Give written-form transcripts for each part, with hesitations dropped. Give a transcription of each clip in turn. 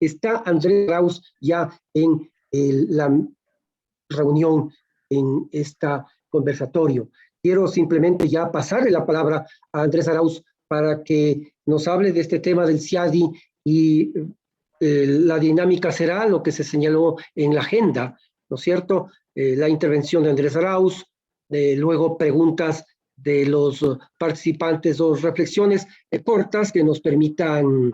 está Andrés Arauz ya en la reunión, en este conversatorio. Quiero simplemente ya pasarle la palabra a Andrés Arauz para que nos hable de este tema del CIADI y la dinámica será lo que se señaló en la agenda, ¿no es cierto? La intervención de Andrés Arauz, luego preguntas de los participantes o reflexiones cortas que nos permitan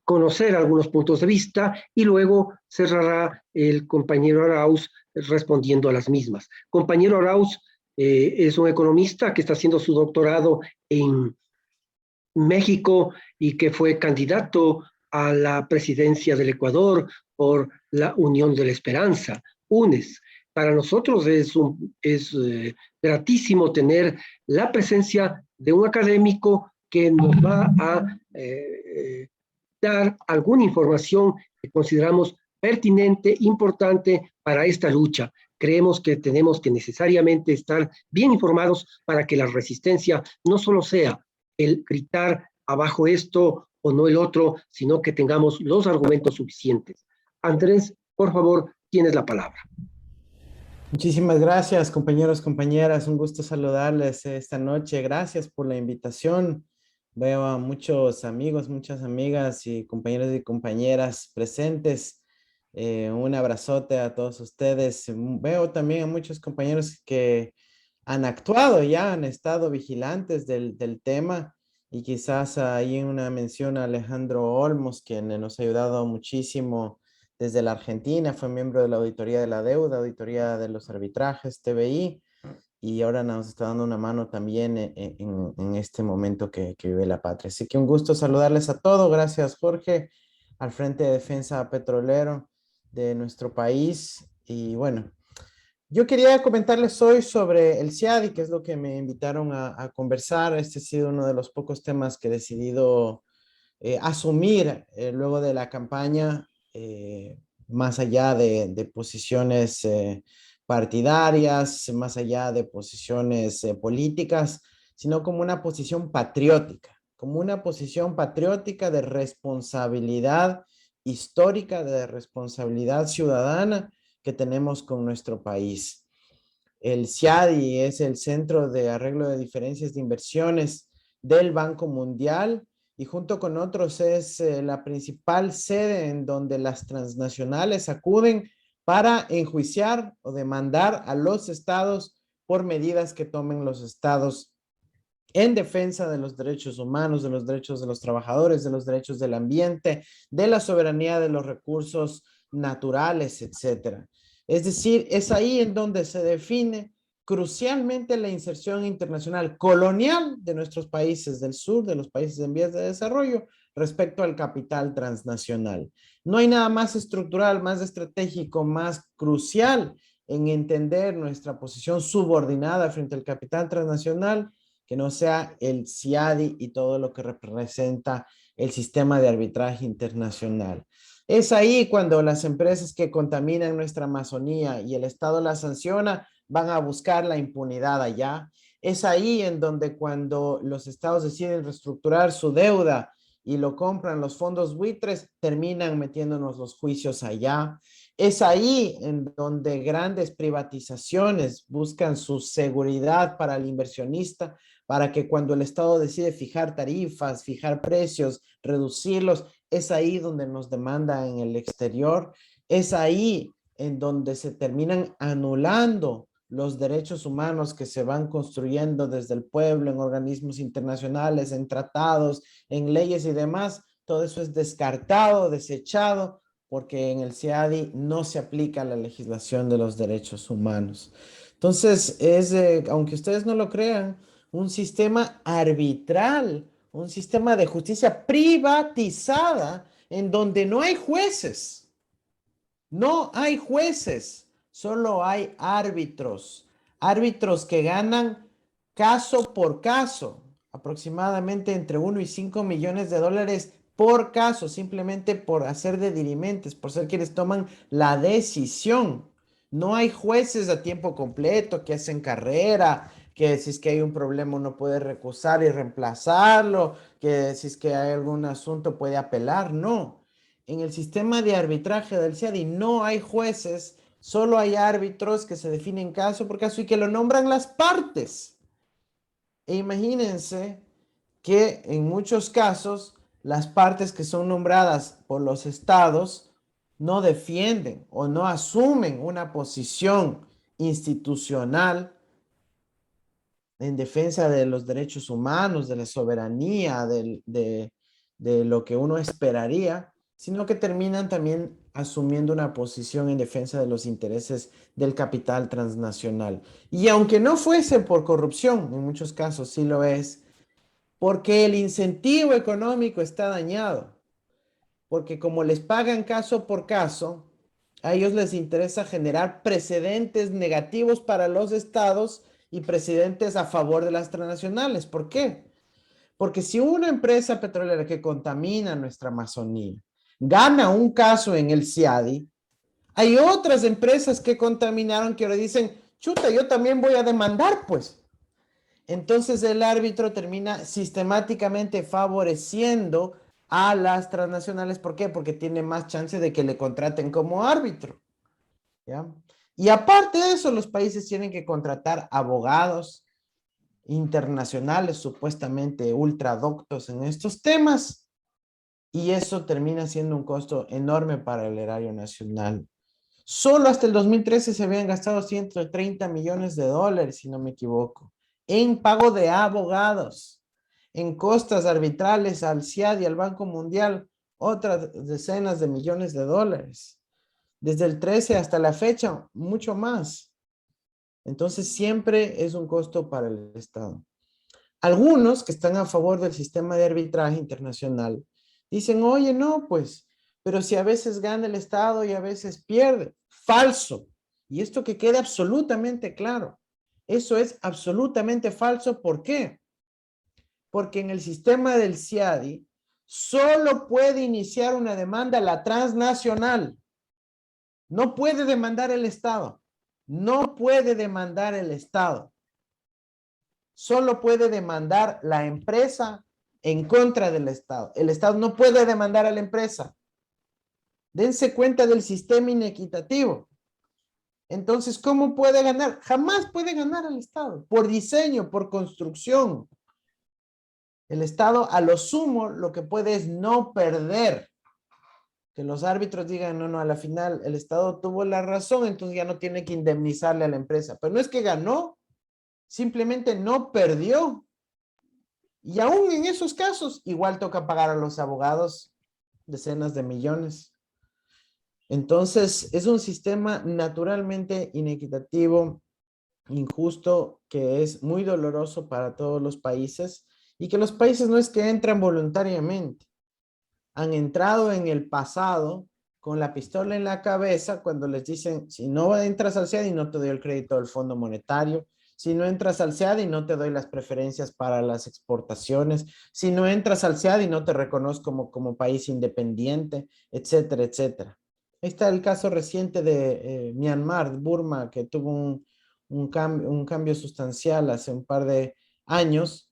conocer algunos puntos de vista y luego cerrará el compañero Arauz respondiendo a las mismas. Compañero Arauz es un economista que está haciendo su doctorado en México y que fue candidato a la presidencia del Ecuador por la Unión de la Esperanza, UNES. Para nosotros es gratísimo tener la presencia de un académico que nos va a dar alguna información que consideramos pertinente, importante para esta lucha. Creemos que tenemos que necesariamente estar bien informados para que la resistencia no solo sea el gritar abajo esto o no el otro, sino que tengamos los argumentos suficientes. Andrés, por favor, tienes la palabra. Muchísimas gracias, compañeros, compañeras. Un gusto saludarles esta noche. Gracias por la invitación. Veo a muchos amigos, muchas amigas y compañeros y compañeras presentes. Un abrazote a todos ustedes. Veo también a muchos compañeros que han actuado ya, han estado vigilantes del tema, y quizás hay una mención a Alejandro Olmos, quien nos ha ayudado muchísimo desde la Argentina, fue miembro de la Auditoría de la Deuda, Auditoría de los Arbitrajes, TBI, y ahora nos está dando una mano también en este momento que vive la patria. Así que un gusto saludarles a todos. Gracias, Jorge, al Frente de Defensa Petrolero de nuestro país. Y bueno, yo quería comentarles hoy sobre el CIADI, que es lo que me invitaron a conversar. Este ha sido uno de los pocos temas que he decidido asumir luego de la campaña, más allá de posiciones partidarias, más allá de posiciones políticas, sino como una posición patriótica de responsabilidad histórica, de responsabilidad ciudadana que tenemos con nuestro país. El CIADI es el Centro de Arreglo de Diferencias de Inversiones del Banco Mundial, y junto con otros es la principal sede en donde las transnacionales acuden para enjuiciar o demandar a los estados por medidas que tomen los estados en defensa de los derechos humanos, de los derechos de los trabajadores, de los derechos del ambiente, de la soberanía de los recursos naturales, etcétera. Es decir, es ahí en donde se define crucialmente la inserción internacional colonial de nuestros países del sur, de los países en vías de desarrollo, respecto al capital transnacional. No hay nada más estructural, más estratégico, más crucial en entender nuestra posición subordinada frente al capital transnacional que no sea el CIADI y todo lo que representa el sistema de arbitraje internacional. Es ahí cuando las empresas que contaminan nuestra Amazonía y el Estado las sanciona, van a buscar la impunidad allá. Es ahí en donde cuando los estados deciden reestructurar su deuda y lo compran los fondos buitres, terminan metiéndonos los juicios allá. Es ahí en donde grandes privatizaciones buscan su seguridad para el inversionista, para que cuando el Estado decide fijar tarifas, fijar precios, reducirlos, es ahí donde nos demanda en el exterior, es ahí en donde se terminan anulando los derechos humanos que se van construyendo desde el pueblo, en organismos internacionales, en tratados, en leyes y demás. Todo eso es descartado, desechado, porque en el CIADI no se aplica la legislación de los derechos humanos. Entonces, aunque ustedes no lo crean, un sistema arbitral, un sistema de justicia privatizada en donde no hay jueces. No hay jueces, solo hay árbitros. Árbitros que ganan caso por caso, aproximadamente entre 1 y 5 millones de dólares por caso, simplemente por hacer de dirimentes, por ser quienes toman la decisión. No hay jueces a tiempo completo que hacen carrera, que si es que hay un problema uno puede recusar y reemplazarlo, que si es que hay algún asunto puede apelar. No, en el sistema de arbitraje del CIADI no hay jueces, solo hay árbitros que se definen caso por caso y que lo nombran las partes. E imagínense que en muchos casos las partes que son nombradas por los estados no defienden o no asumen una posición institucional en defensa de los derechos humanos, de la soberanía, de lo que uno esperaría, sino que terminan también asumiendo una posición en defensa de los intereses del capital transnacional. Y aunque no fuese por corrupción, en muchos casos sí lo es, porque el incentivo económico está dañado, porque como les pagan caso por caso, a ellos les interesa generar precedentes negativos para los estados y precedentes a favor de las transnacionales. ¿Por qué? Porque si una empresa petrolera que contamina nuestra Amazonía gana un caso en el CIADI, hay otras empresas que contaminaron que ahora dicen, chuta, yo también voy a demandar, pues. Entonces el árbitro termina sistemáticamente favoreciendo a las transnacionales. ¿Por qué? Porque tiene más chance de que le contraten como árbitro. ¿Ya? Y aparte de eso, los países tienen que contratar abogados internacionales supuestamente ultradoctos en estos temas y eso termina siendo un costo enorme para el erario nacional. Solo hasta el 2013 se habían gastado 130 millones de dólares, si no me equivoco, en pago de abogados, en costas arbitrales al CIAD y al Banco Mundial, otras decenas de millones de dólares. Desde el 13 hasta la fecha, mucho más. Entonces, siempre es un costo para el Estado. Algunos que están a favor del sistema de arbitraje internacional dicen, oye, no, pues, pero si a veces gana el Estado y a veces pierde. Falso. Y esto que quede absolutamente claro. Eso es absolutamente falso. ¿Por qué? Porque en el sistema del CIADI solo puede iniciar una demanda la transnacional. No puede demandar el Estado. No puede demandar el Estado. Solo puede demandar la empresa en contra del Estado. El Estado no puede demandar a la empresa. Dense cuenta del sistema inequitativo. Entonces, ¿cómo puede ganar? Jamás puede ganar al Estado, por diseño, por construcción. El Estado, a lo sumo, lo que puede es no perder. Que los árbitros digan, no, no, a la final el Estado tuvo la razón, entonces ya no tiene que indemnizarle a la empresa. Pero no es que ganó, simplemente no perdió. Y aún en esos casos, igual toca pagar a los abogados decenas de millones. Entonces, es un sistema naturalmente inequitativo, injusto, que es muy doloroso para todos los países y que los países no es que entran voluntariamente. Han entrado en el pasado con la pistola en la cabeza cuando les dicen, si no entras al CIADI no te doy el crédito del Fondo Monetario, si no entras al CIADI no te doy las preferencias para las exportaciones, si no entras al CIADI no te reconozco como país independiente, etcétera, etcétera. Ahí está el caso reciente de Myanmar, Burma, que tuvo un cambio sustancial hace un par de años.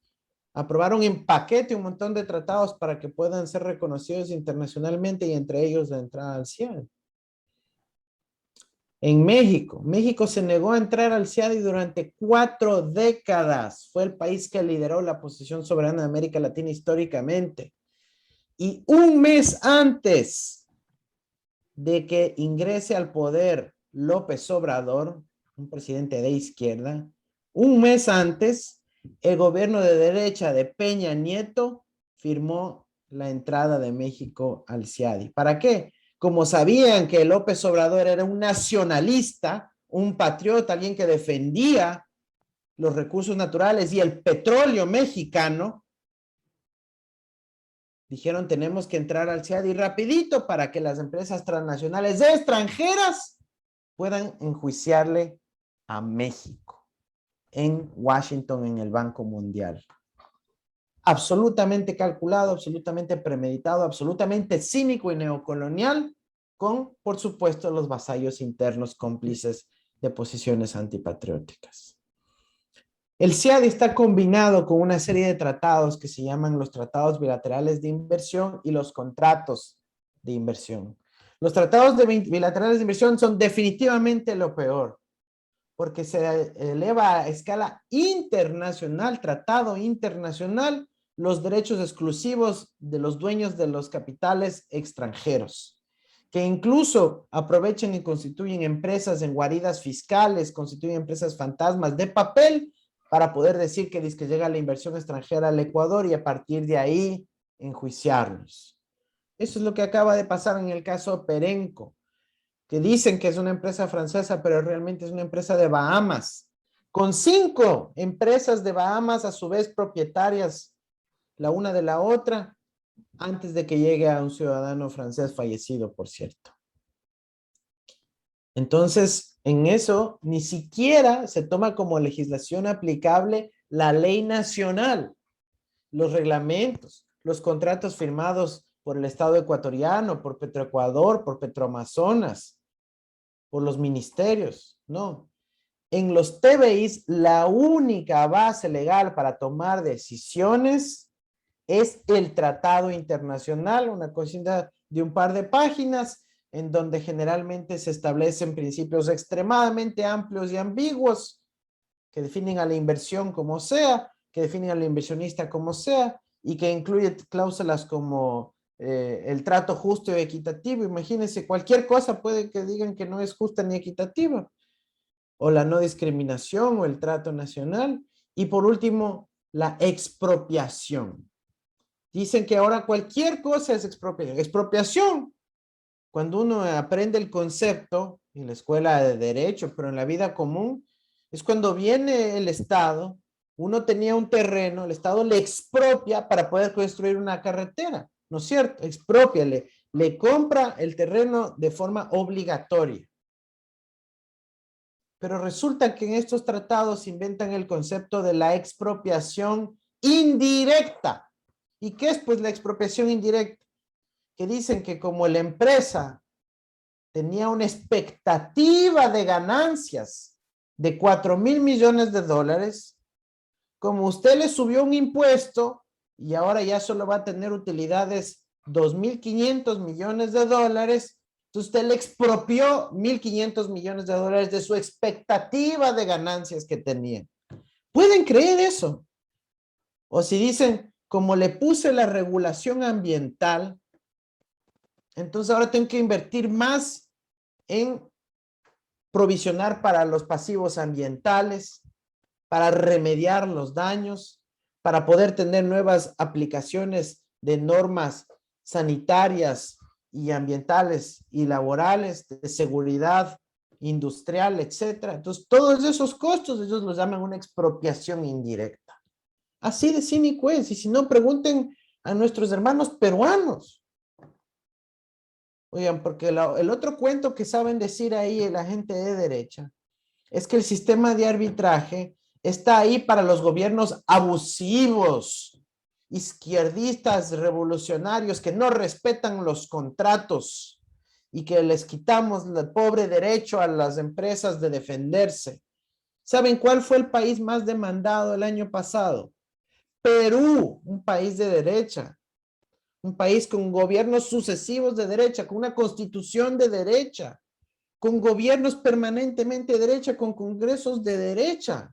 Aprobaron en paquete un montón de tratados para que puedan ser reconocidos internacionalmente y entre ellos la entrada al CIADI. En México, México se negó a entrar al CIADI durante 4 décadas. Fue el país que lideró la posición soberana de América Latina históricamente. Y un mes antes de que ingrese al poder López Obrador, un presidente de izquierda, un mes antes, el gobierno de derecha de Peña Nieto firmó la entrada de México al CIADI. ¿Para qué? Como sabían que López Obrador era un nacionalista, un patriota, alguien que defendía los recursos naturales y el petróleo mexicano, dijeron tenemos que entrar al CIADI rapidito para que las empresas transnacionales extranjeras puedan enjuiciarle a México en Washington, en el Banco Mundial. Absolutamente calculado, absolutamente premeditado, absolutamente cínico y neocolonial, con, por supuesto, los vasallos internos cómplices de posiciones antipatrióticas. El SEAD está combinado con una serie de tratados que se llaman los tratados bilaterales de inversión y los contratos de inversión. Los tratados bilaterales de inversión son definitivamente lo peor, porque se eleva a escala internacional, tratado internacional, los derechos exclusivos de los dueños de los capitales extranjeros, que incluso aprovechan y constituyen empresas en guaridas fiscales, constituyen empresas fantasmas de papel para poder decir que llega la inversión extranjera al Ecuador y a partir de ahí enjuiciarlos. Eso es lo que acaba de pasar en el caso Perenco, que dicen que es una empresa francesa, pero realmente es una empresa de Bahamas, con 5 empresas de Bahamas a su vez propietarias la una de la otra, antes de que llegue a un ciudadano francés fallecido, por cierto. Entonces, en eso ni siquiera se toma como legislación aplicable la ley nacional, los reglamentos, los contratos firmados por el Estado ecuatoriano, por Petroecuador, por Petroamazonas, por los ministerios, no. En los TBIs, la única base legal para tomar decisiones es el tratado internacional, una cosita de un par de páginas, en donde generalmente se establecen principios extremadamente amplios y ambiguos que definen a la inversión como sea, que definen al inversionista como sea, y que incluye cláusulas como el trato justo y equitativo. Imagínense, cualquier cosa puede que digan que no es justa ni equitativa, o la no discriminación o el trato nacional. Y por último, la expropiación. Dicen que ahora cualquier cosa es expropiación. Expropiación, cuando uno aprende el concepto en la escuela de derecho, pero en la vida común, es cuando viene el Estado, uno tenía un terreno, el Estado le expropia para poder construir una carretera, ¿no es cierto? Expropia, le compra el terreno de forma obligatoria. Pero resulta que en estos tratados inventan el concepto de la expropiación indirecta. ¿Y qué es pues la expropiación indirecta? Que dicen que como la empresa tenía una expectativa de ganancias de 4,000 millones de dólares, como usted le subió un impuesto y ahora ya solo va a tener utilidades 2,500 millones de dólares, entonces usted le expropió 1,500 millones de dólares de su expectativa de ganancias que tenía. ¿Pueden creer eso? O si dicen, como le puse la regulación ambiental, entonces ahora tengo que invertir más en provisionar para los pasivos ambientales, para remediar los daños, para poder tener nuevas aplicaciones de normas sanitarias y ambientales y laborales, de seguridad industrial, etcétera. Entonces, todos esos costos, ellos los llaman una expropiación indirecta. Así de cínico es. Y si no, pregunten a nuestros hermanos peruanos. Oigan, porque el otro cuento que saben decir ahí la gente de derecha es que el sistema de arbitraje está ahí para los gobiernos abusivos, izquierdistas, revolucionarios, que no respetan los contratos y que les quitamos el pobre derecho a las empresas de defenderse. ¿Saben cuál fue el país más demandado el año pasado? Perú, un país de derecha. Un país con gobiernos sucesivos de derecha, con una constitución de derecha, con gobiernos permanentemente de derecha, con congresos de derecha,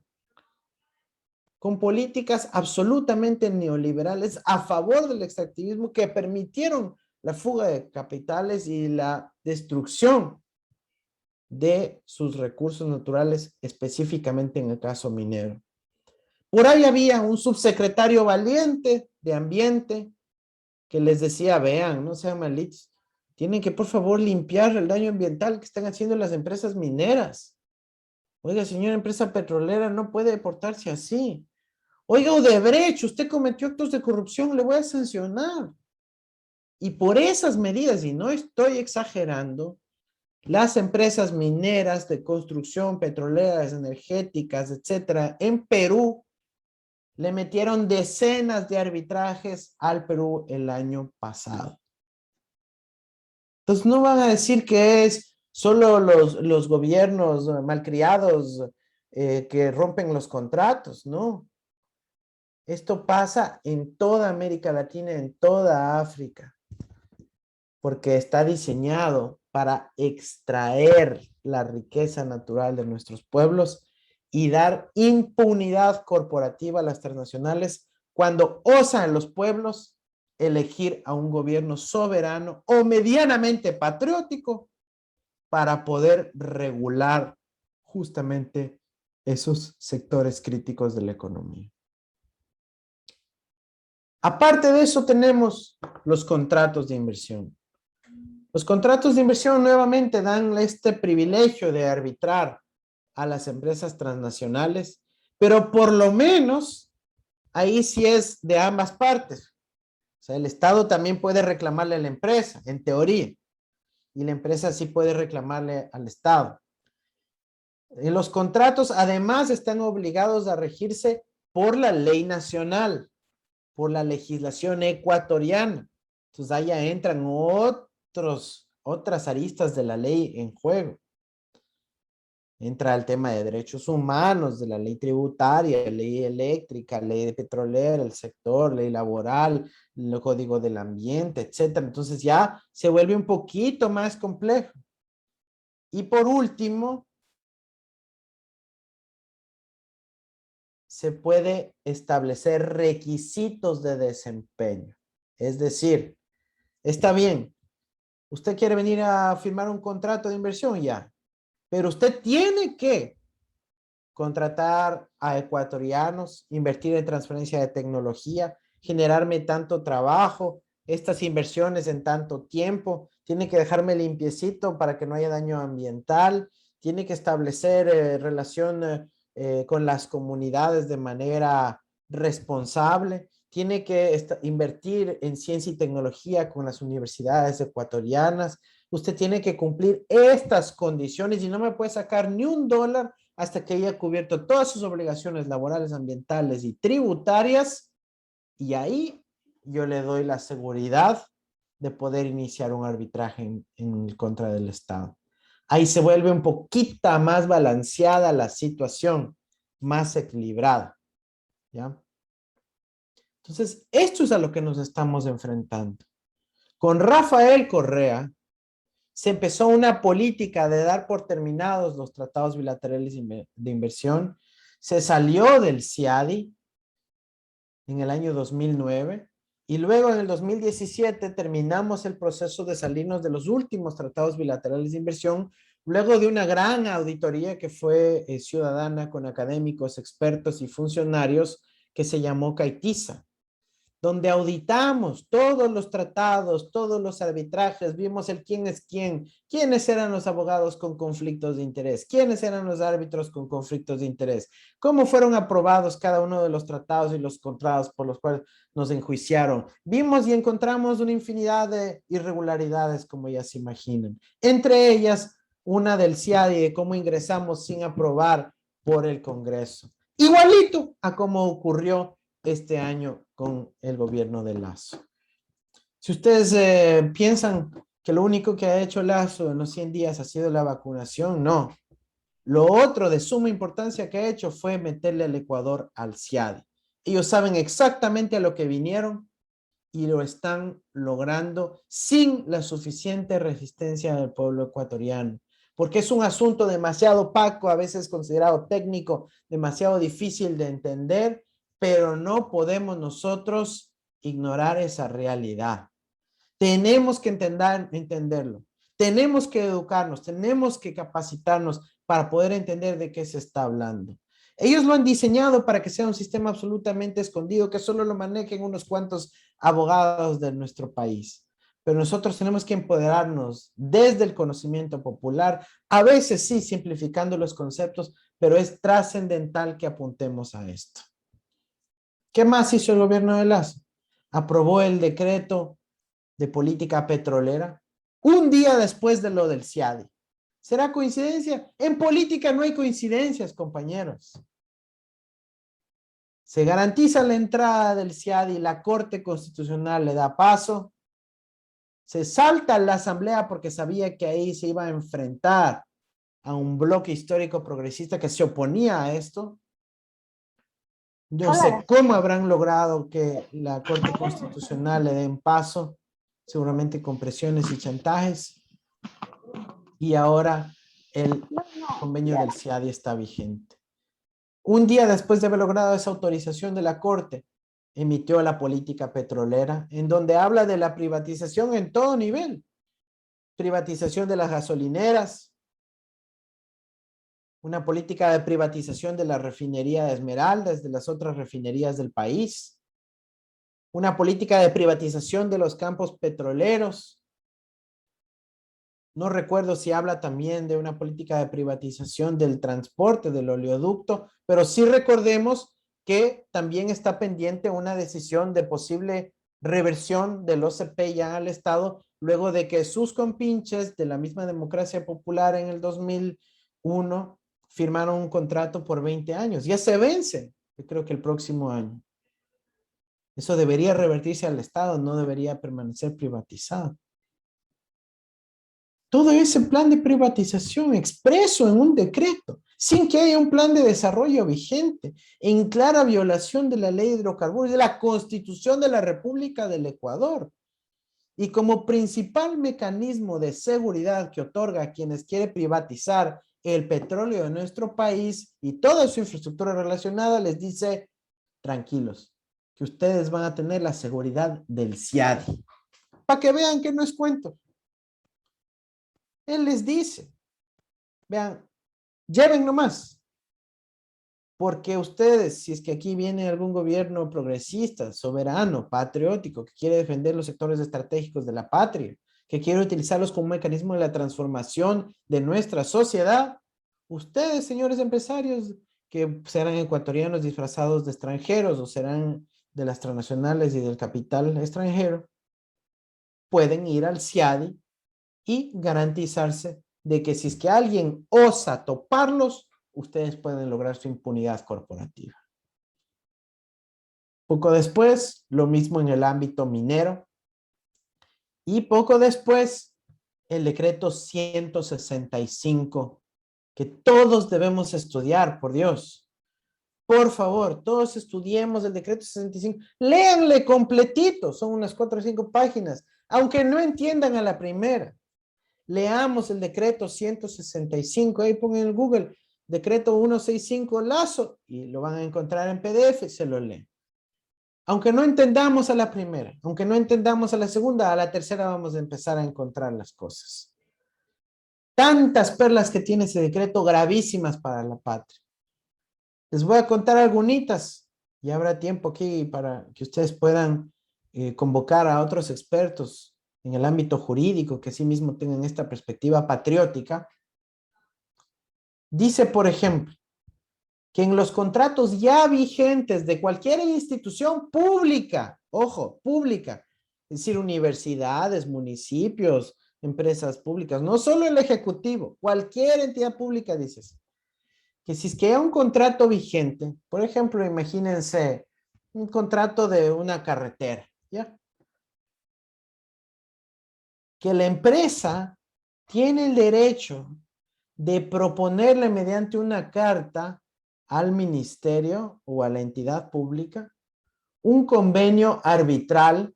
con políticas absolutamente neoliberales a favor del extractivismo que permitieron la fuga de capitales y la destrucción de sus recursos naturales, específicamente en el caso minero. Por ahí había un subsecretario valiente de ambiente que les decía, vean, no sean malitos, tienen que por favor limpiar el daño ambiental que están haciendo las empresas mineras. Oiga, señora empresa petrolera, no puede portarse así. Oiga, Odebrecht, usted cometió actos de corrupción, le voy a sancionar. Y por esas medidas, y no estoy exagerando, las empresas mineras de construcción, petroleras, energéticas, etcétera, en Perú, le metieron decenas de arbitrajes al Perú el año pasado. Entonces no van a decir que es solo los gobiernos malcriados que rompen los contratos, ¿no? Esto pasa en toda América Latina, en toda África, porque está diseñado para extraer la riqueza natural de nuestros pueblos y dar impunidad corporativa a las transnacionales cuando osan los pueblos elegir a un gobierno soberano o medianamente patriótico para poder regular justamente esos sectores críticos de la economía. Aparte de eso, tenemos los contratos de inversión. Los contratos de inversión nuevamente dan este privilegio de arbitrar a las empresas transnacionales, pero por lo menos ahí sí es de ambas partes. O sea, el Estado también puede reclamarle a la empresa, en teoría, y la empresa sí puede reclamarle al Estado. En los contratos, además, están obligados a regirse por la ley nacional, por la legislación ecuatoriana. Entonces, allá entran otras aristas de la ley en juego. Entra el tema de derechos humanos, de la ley tributaria, ley eléctrica, ley de petrolera, el sector, ley laboral, el código del ambiente, etcétera. Entonces ya se vuelve un poquito más complejo. Y por último, se puede establecer requisitos de desempeño. Es decir, está bien, usted quiere venir a firmar un contrato de inversión ya, pero usted tiene que contratar a ecuatorianos, invertir en transferencia de tecnología, generarme tanto trabajo, estas inversiones en tanto tiempo, tiene que dejarme limpiecito para que no haya daño ambiental, tiene que establecer relación con las comunidades de manera responsable, tiene que invertir en ciencia y tecnología con las universidades ecuatorianas, usted tiene que cumplir estas condiciones y no me puede sacar ni un dólar hasta que haya cubierto todas sus obligaciones laborales, ambientales y tributarias, y ahí yo le doy la seguridad de poder iniciar un arbitraje en contra del Estado. Ahí se vuelve un poquito más balanceada la situación, más equilibrada, ¿ya? Entonces, esto es a lo que nos estamos enfrentando. Con Rafael Correa, se empezó una política de dar por terminados los tratados bilaterales de inversión. Se salió del CIADI en el año 2009 y luego en el 2017 terminamos el proceso de salirnos de los últimos tratados bilaterales de inversión, luego de una gran auditoría que fue ciudadana con académicos, expertos y funcionarios que se llamó CAITISA, donde auditamos todos los tratados, todos los arbitrajes, vimos el quién es quién, quiénes eran los abogados con conflictos de interés, quiénes eran los árbitros con conflictos de interés, cómo fueron aprobados cada uno de los tratados y los contratos por los cuales nos enjuiciaron. Vimos y encontramos una infinidad de irregularidades, como ya se imaginan. Entre ellas, una del CIADI de cómo ingresamos sin aprobar por el Congreso. Igualito a cómo ocurrió este año con el gobierno de Lazo. Si ustedes piensan que lo único que ha hecho Lazo en los 100 días ha sido la vacunación, no. Lo otro de suma importancia que ha hecho fue meterle al Ecuador al CIADI. Ellos saben exactamente a lo que vinieron y lo están logrando sin la suficiente resistencia del pueblo ecuatoriano, porque es un asunto demasiado opaco, a veces considerado técnico, demasiado difícil de entender, pero no podemos nosotros ignorar esa realidad. Tenemos que entenderlo, tenemos que educarnos, tenemos que capacitarnos para poder entender de qué se está hablando. Ellos lo han diseñado para que sea un sistema absolutamente escondido, que solo lo manejen unos cuantos abogados de nuestro país. Pero nosotros tenemos que empoderarnos desde el conocimiento popular, a veces sí simplificando los conceptos, pero es trascendental que apuntemos a esto. ¿Qué más hizo el gobierno de Lazo? Aprobó el decreto de política petrolera un día después de lo del CIADI. ¿Será coincidencia? En política no hay coincidencias, compañeros. Se garantiza la entrada del CIADI, la Corte Constitucional le da paso, se salta a la Asamblea porque sabía que ahí se iba a enfrentar a un bloque histórico progresista que se oponía a esto. Yo sé cómo habrán logrado que la Corte Constitucional le den paso, seguramente con presiones y chantajes, y ahora el convenio del CIADI está vigente. Un día después de haber logrado esa autorización de la Corte, emitió la política petrolera, en donde habla de la privatización en todo nivel. Privatización de las gasolineras, una política de privatización de la refinería de Esmeraldas, de las otras refinerías del país, una política de privatización de los campos petroleros. No recuerdo si habla también de una política de privatización del transporte, del oleoducto, pero sí recordemos que también está pendiente una decisión de posible reversión del OCP ya al Estado, luego de que sus compinches de la misma Democracia Popular en el 2001 firmaron un contrato por 20 años. Ya se vence, yo creo que el próximo año. Eso debería revertirse al Estado, no debería permanecer privatizado. Todo ese plan de privatización expreso en un decreto, sin que haya un plan de desarrollo vigente, en clara violación de la ley de hidrocarburos y de la Constitución de la República del Ecuador. Y como principal mecanismo de seguridad que otorga a quienes quieren privatizar el petróleo de nuestro país y toda su infraestructura relacionada, les dice, tranquilos, que ustedes van a tener la seguridad del CIADI. Para que vean que no es cuento. Él les dice, vean, lleven nomás, porque ustedes, si es que aquí viene algún gobierno progresista, soberano, patriótico, que quiere defender los sectores estratégicos de la patria, que quiere utilizarlos como un mecanismo de la transformación de nuestra sociedad, ustedes, señores empresarios, que serán ecuatorianos disfrazados de extranjeros o serán de las transnacionales y del capital extranjero, pueden ir al CIADI y garantizarse de que si es que alguien osa toparlos, ustedes pueden lograr su impunidad corporativa. Poco después, lo mismo en el ámbito minero. Y poco después, el decreto 165, que todos debemos estudiar, por Dios. Por favor, todos estudiemos el decreto 65. Léanle completito, son unas 4 o 5 páginas, aunque no entiendan a la primera. Leamos el decreto 165, ahí pongan en Google, decreto 165 Lazo, y lo van a encontrar en PDF, se lo leen. Aunque no entendamos a la primera, aunque no entendamos a la segunda, a la tercera vamos a empezar a encontrar las cosas. Tantas perlas que tiene ese decreto, gravísimas para la patria. Les voy a contar algunitas, y habrá tiempo aquí para que ustedes puedan convocar a otros expertos en el ámbito jurídico, que asimismo tengan esta perspectiva patriótica. Dice, por ejemplo, que en los contratos ya vigentes de cualquier institución pública, ojo, pública, es decir, universidades, municipios, empresas públicas, no solo el ejecutivo, cualquier entidad pública, dices, que si es que hay un contrato vigente, por ejemplo, imagínense un contrato de una carretera, ¿ya? Que la empresa tiene el derecho de proponerle mediante una carta al ministerio o a la entidad pública un convenio arbitral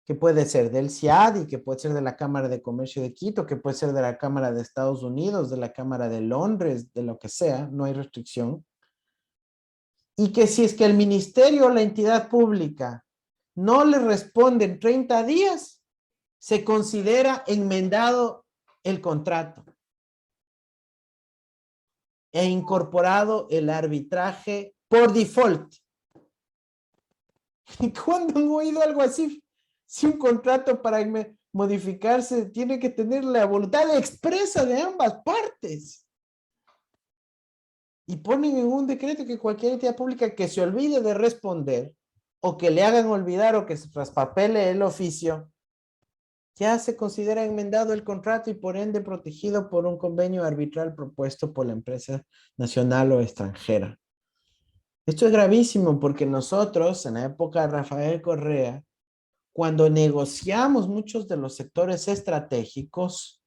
que puede ser del CIADI, que puede ser de la Cámara de Comercio de Quito, que puede ser de la Cámara de Estados Unidos, de la Cámara de Londres, de lo que sea, no hay restricción. Y que si es que el ministerio o la entidad pública no le responde en 30 días, se considera enmendado el contrato e incorporado el arbitraje por default. ¿Cuándo han oído algo así? Si un contrato para modificarse tiene que tener la voluntad expresa de ambas partes. Y ponen en un decreto que cualquier entidad pública que se olvide de responder o que le hagan olvidar o que se traspapele el oficio, ya se considera enmendado el contrato y por ende protegido por un convenio arbitral propuesto por la empresa nacional o extranjera. Esto es gravísimo porque nosotros, en la época de Rafael Correa, cuando negociamos muchos de los sectores estratégicos,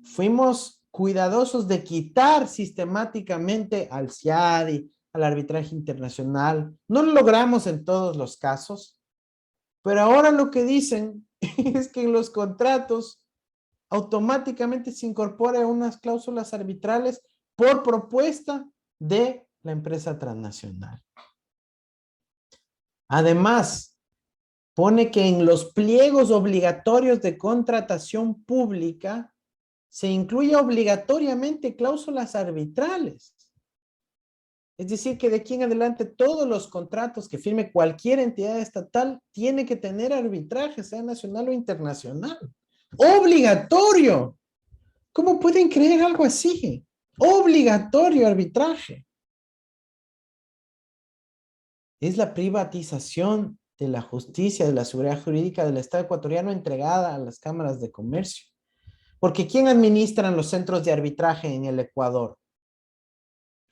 fuimos cuidadosos de quitar sistemáticamente al CIADI, al arbitraje internacional. No lo logramos en todos los casos, pero ahora lo que dicen es que en los contratos automáticamente se incorporan unas cláusulas arbitrales por propuesta de la empresa transnacional. Además, pone que en los pliegos obligatorios de contratación pública se incluye obligatoriamente cláusulas arbitrales. Es decir, que de aquí en adelante todos los contratos que firme cualquier entidad estatal tiene que tener arbitraje, sea nacional o internacional. ¡Obligatorio! ¿Cómo pueden creer algo así? Obligatorio arbitraje. Es la privatización de la justicia, de la seguridad jurídica del Estado ecuatoriano entregada a las cámaras de comercio. Porque ¿quién administran los centros de arbitraje en el Ecuador?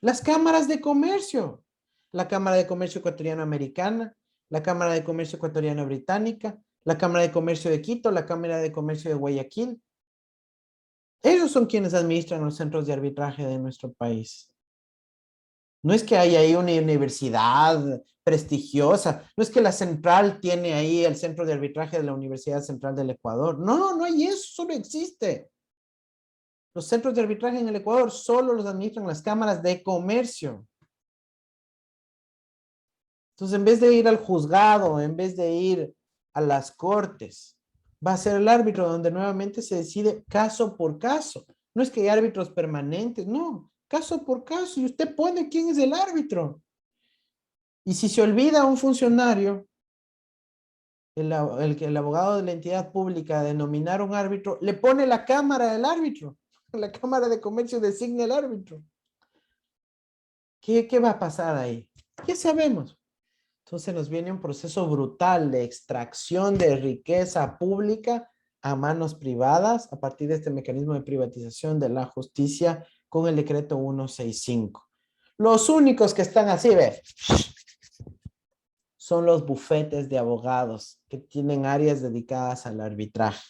Las cámaras de comercio. La Cámara de Comercio Ecuatoriano-Americana, la Cámara de Comercio Ecuatoriano-Británica, la Cámara de Comercio de Quito, la Cámara de Comercio de Guayaquil. Ellos son quienes administran los centros de arbitraje de nuestro país. No es que haya ahí una universidad prestigiosa, no es que la central tiene ahí el centro de arbitraje de la Universidad Central del Ecuador. No, no hay eso, solo existe. Los centros de arbitraje en el Ecuador solo los administran las cámaras de comercio. Entonces, en vez de ir al juzgado, en vez de ir a las cortes, va a ser el árbitro donde nuevamente se decide caso por caso. No es que hay árbitros permanentes, no, caso por caso. Y usted pone quién es el árbitro. Y si se olvida un funcionario, el abogado de la entidad pública de nominar un árbitro, le pone la cámara del árbitro. La Cámara de Comercio designa el árbitro. ¿Qué va a pasar ahí? ¿Qué sabemos? Entonces nos viene un proceso brutal de extracción de riqueza pública a manos privadas a partir de este mecanismo de privatización de la justicia con el decreto 165. Los únicos que están así, ve, son los bufetes de abogados que tienen áreas dedicadas al arbitraje.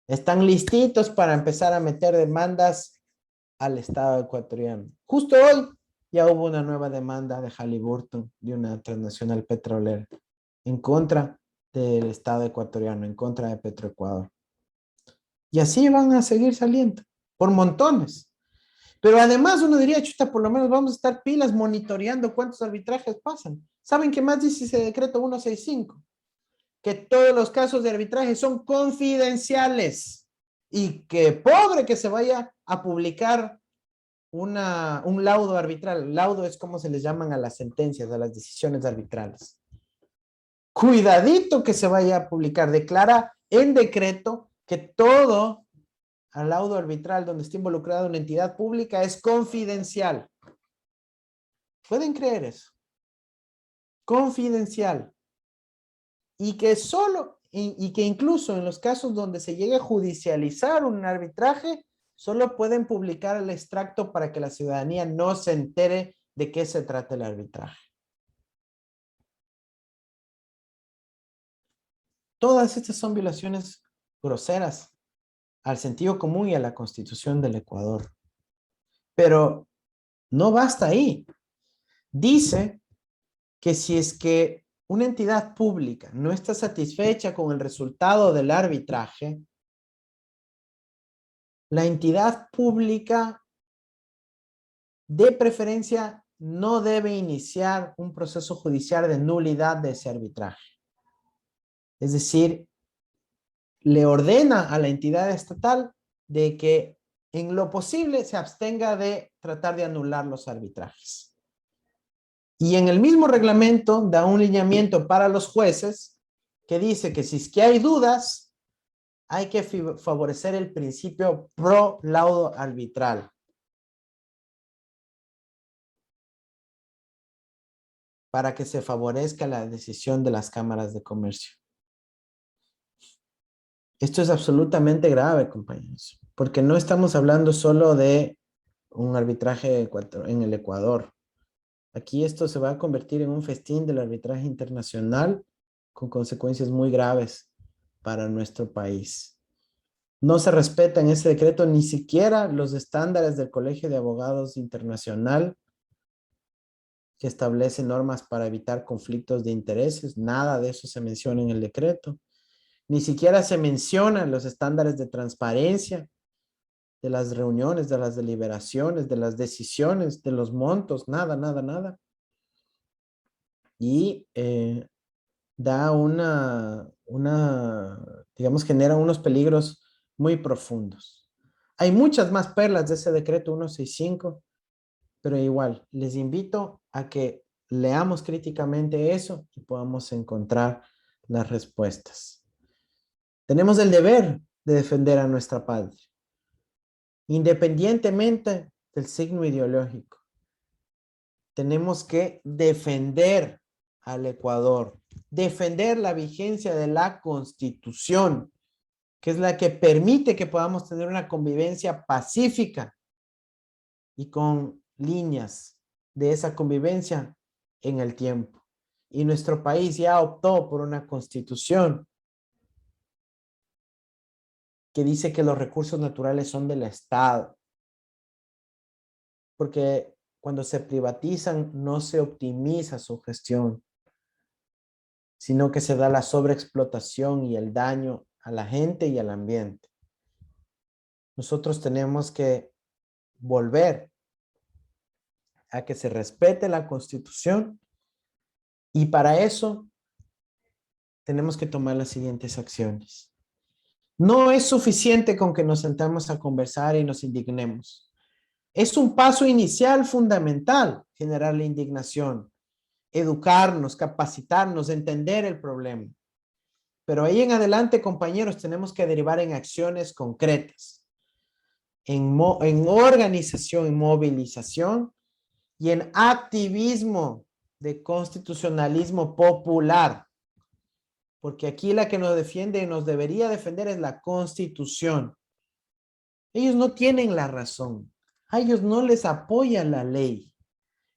Están listitos para empezar a meter demandas al Estado ecuatoriano. Justo hoy ya hubo una nueva demanda de Halliburton, de una transnacional petrolera, en contra del Estado ecuatoriano, en contra de Petroecuador. Y así van a seguir saliendo, por montones. Pero además uno diría, chuta, por lo menos vamos a estar pilas monitoreando cuántos arbitrajes pasan. ¿Saben qué más dice ese decreto 165? Que todos los casos de arbitraje son confidenciales y que pobre que se vaya a publicar un laudo arbitral. Laudo es como se les llaman a las sentencias, a las decisiones arbitrales. Cuidadito que se vaya a publicar. Declara en decreto que todo al laudo arbitral donde esté involucrada una entidad pública es confidencial. ¿Pueden creer eso? Confidencial. Y que que incluso en los casos donde se llegue a judicializar un arbitraje, solo pueden publicar el extracto para que la ciudadanía no se entere de qué se trata el arbitraje. Todas estas son violaciones groseras al sentido común y a la Constitución del Ecuador. Pero no basta ahí. Dice que si es que una entidad pública no está satisfecha con el resultado del arbitraje, la entidad pública de preferencia no debe iniciar un proceso judicial de nulidad de ese arbitraje. Es decir, le ordena a la entidad estatal de que en lo posible se abstenga de tratar de anular los arbitrajes. Y en el mismo reglamento da un lineamiento para los jueces que dice que si es que hay dudas, hay que favorecer el principio pro laudo arbitral. Para que se favorezca la decisión de las cámaras de comercio. Esto es absolutamente grave, compañeros, porque no estamos hablando solo de un arbitraje en el Ecuador. Aquí esto se va a convertir en un festín del arbitraje internacional con consecuencias muy graves para nuestro país. No se respeta en ese decreto ni siquiera los estándares del Colegio de Abogados Internacional, que establece normas para evitar conflictos de intereses. Nada de eso se menciona en el decreto. Ni siquiera se mencionan los estándares de transparencia de las reuniones, de las deliberaciones, de las decisiones, de los montos, nada, nada, nada. Y da digamos, genera unos peligros muy profundos. Hay muchas más perlas de ese decreto 165, pero igual, les invito a que leamos críticamente eso y podamos encontrar las respuestas. Tenemos el deber de defender a nuestra patria, independientemente del signo ideológico. Tenemos que defender al Ecuador, defender la vigencia de la Constitución, que es la que permite que podamos tener una convivencia pacífica y con líneas de esa convivencia en el tiempo. Y nuestro país ya optó por una constitución que dice que los recursos naturales son del Estado, porque cuando se privatizan no se optimiza su gestión, sino que se da la sobreexplotación y el daño a la gente y al ambiente. Nosotros tenemos que volver a que se respete la Constitución y para eso tenemos que tomar las siguientes acciones. No es suficiente con que nos sentamos a conversar y nos indignemos. Es un paso inicial fundamental generar la indignación, educarnos, capacitarnos, entender el problema. Pero ahí en adelante, compañeros, tenemos que derivar en acciones concretas, en organización, en movilización y en activismo de constitucionalismo popular. Porque aquí la que nos defiende y nos debería defender es la Constitución. Ellos no tienen la razón. A ellos no les apoya la ley.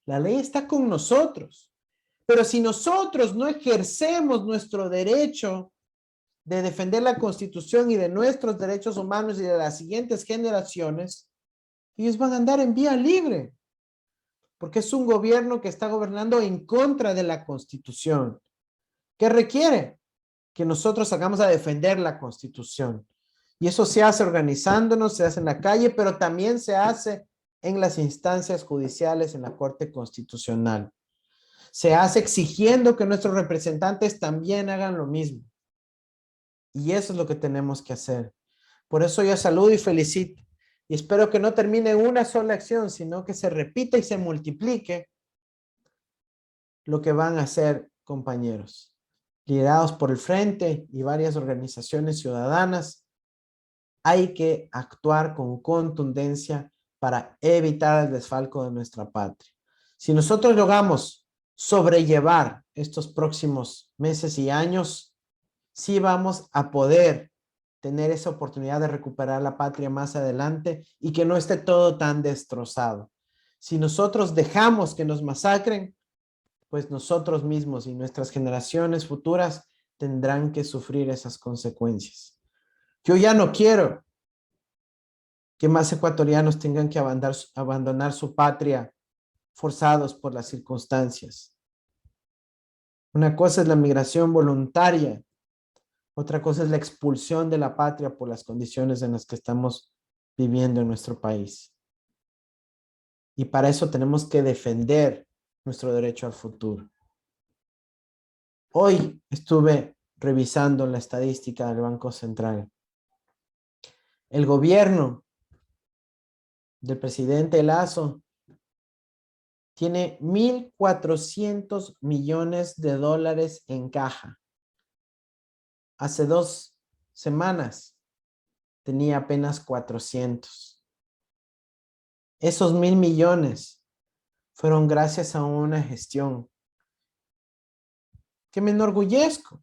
La ley está con nosotros. Pero si nosotros no ejercemos nuestro derecho de defender la Constitución y de nuestros derechos humanos y de las siguientes generaciones, ellos van a andar en vía libre. Porque es un gobierno que está gobernando en contra de la Constitución. ¿Qué requiere? Que nosotros salgamos a defender la Constitución. Y eso se hace organizándonos, se hace en la calle, pero también se hace en las instancias judiciales, en la Corte Constitucional. Se hace exigiendo que nuestros representantes también hagan lo mismo. Y eso es lo que tenemos que hacer. Por eso yo saludo y felicito. Y espero que no termine en una sola acción, sino que se repita y se multiplique lo que van a hacer, compañeros. Liderados por el Frente y varias organizaciones ciudadanas, hay que actuar con contundencia para evitar el desfalco de nuestra patria. Si nosotros logramos sobrellevar estos próximos meses y años, sí vamos a poder tener esa oportunidad de recuperar la patria más adelante y que no esté todo tan destrozado. Si nosotros dejamos que nos masacren, pues nosotros mismos y nuestras generaciones futuras tendrán que sufrir esas consecuencias. Yo ya no quiero que más ecuatorianos tengan que abandonar su patria forzados por las circunstancias. Una cosa es la migración voluntaria, otra cosa es la expulsión de la patria por las condiciones en las que estamos viviendo en nuestro país. Y para eso tenemos que defender nuestro derecho al futuro. Hoy estuve revisando la estadística del Banco Central. El gobierno del presidente Lasso tiene 1.400 millones de dólares en caja. Hace 2 semanas tenía apenas 400. Esos 1.000 millones fueron gracias a una gestión que me enorgullezco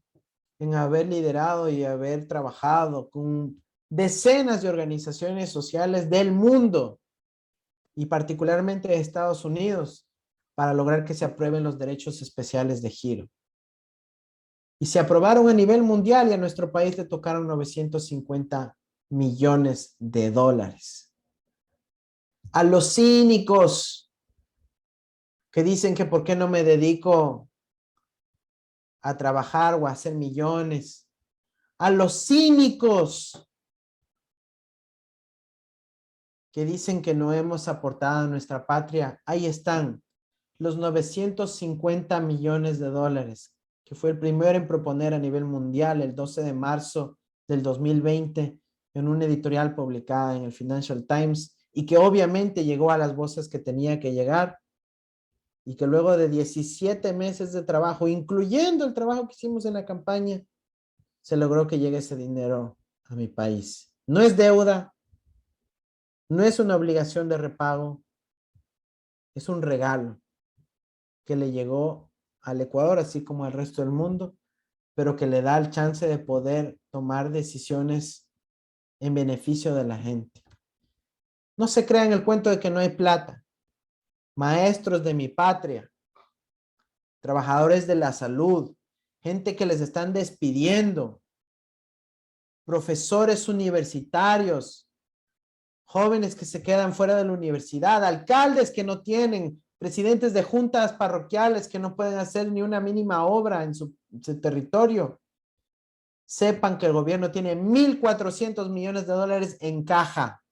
en haber liderado y haber trabajado con decenas de organizaciones sociales del mundo y particularmente de Estados Unidos para lograr que se aprueben los derechos especiales de giro. Y se aprobaron a nivel mundial y a nuestro país le tocaron 950 millones de dólares. A los cínicos que dicen que por qué no me dedico a trabajar o a hacer millones. A los cínicos que dicen que no hemos aportado a nuestra patria. Ahí están los 950 millones de dólares, que fue el primero en proponer a nivel mundial el 12 de marzo del 2020 en una editorial publicada en el Financial Times y que obviamente llegó a las voces que tenía que llegar y que luego de 17 meses de trabajo, incluyendo el trabajo que hicimos en la campaña, se logró que llegue ese dinero a mi país. No es deuda, no es una obligación de repago, es un regalo que le llegó al Ecuador, así como al resto del mundo, pero que le da el chance de poder tomar decisiones en beneficio de la gente. No se crean el cuento de que no hay plata. Maestros de mi patria, trabajadores de la salud, gente que les están despidiendo, profesores universitarios, jóvenes que se quedan fuera de la universidad, alcaldes que no tienen, presidentes de juntas parroquiales que no pueden hacer ni una mínima obra en su territorio. Sepan que el gobierno tiene 1.400 millones de dólares en caja.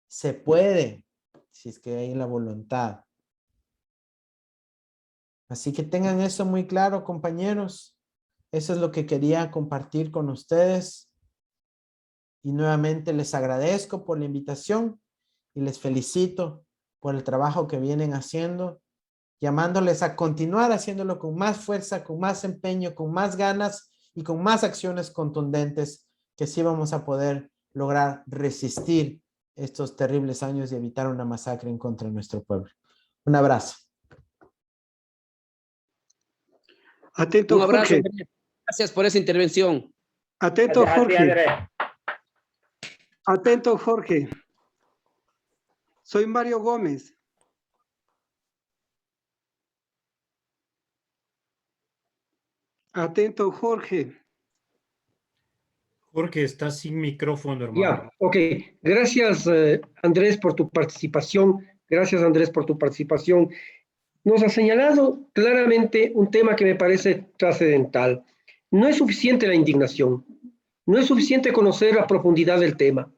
Se puede, si es que hay la voluntad. Así que tengan eso muy claro, compañeros. Eso es lo que quería compartir con ustedes. Y nuevamente les agradezco por la invitación y les felicito por el trabajo que vienen haciendo, llamándoles a continuar haciéndolo con más fuerza, con más empeño, con más ganas y con más acciones contundentes, que sí vamos a poder lograr resistir estos terribles años y evitar una masacre en contra de nuestro pueblo. Un abrazo. Atento, Un abrazo. Jorge. Gracias por esa intervención. Atento, Jorge. Atento, Jorge. Soy Mario Gómez. Atento, Jorge. Jorge, está sin micrófono, hermano. Ya, ok. Gracias, Andrés, por tu participación. Gracias, Andrés, por tu participación. Nos ha señalado claramente un tema que me parece trascendental. No es suficiente la indignación. No es suficiente conocer la profundidad del tema.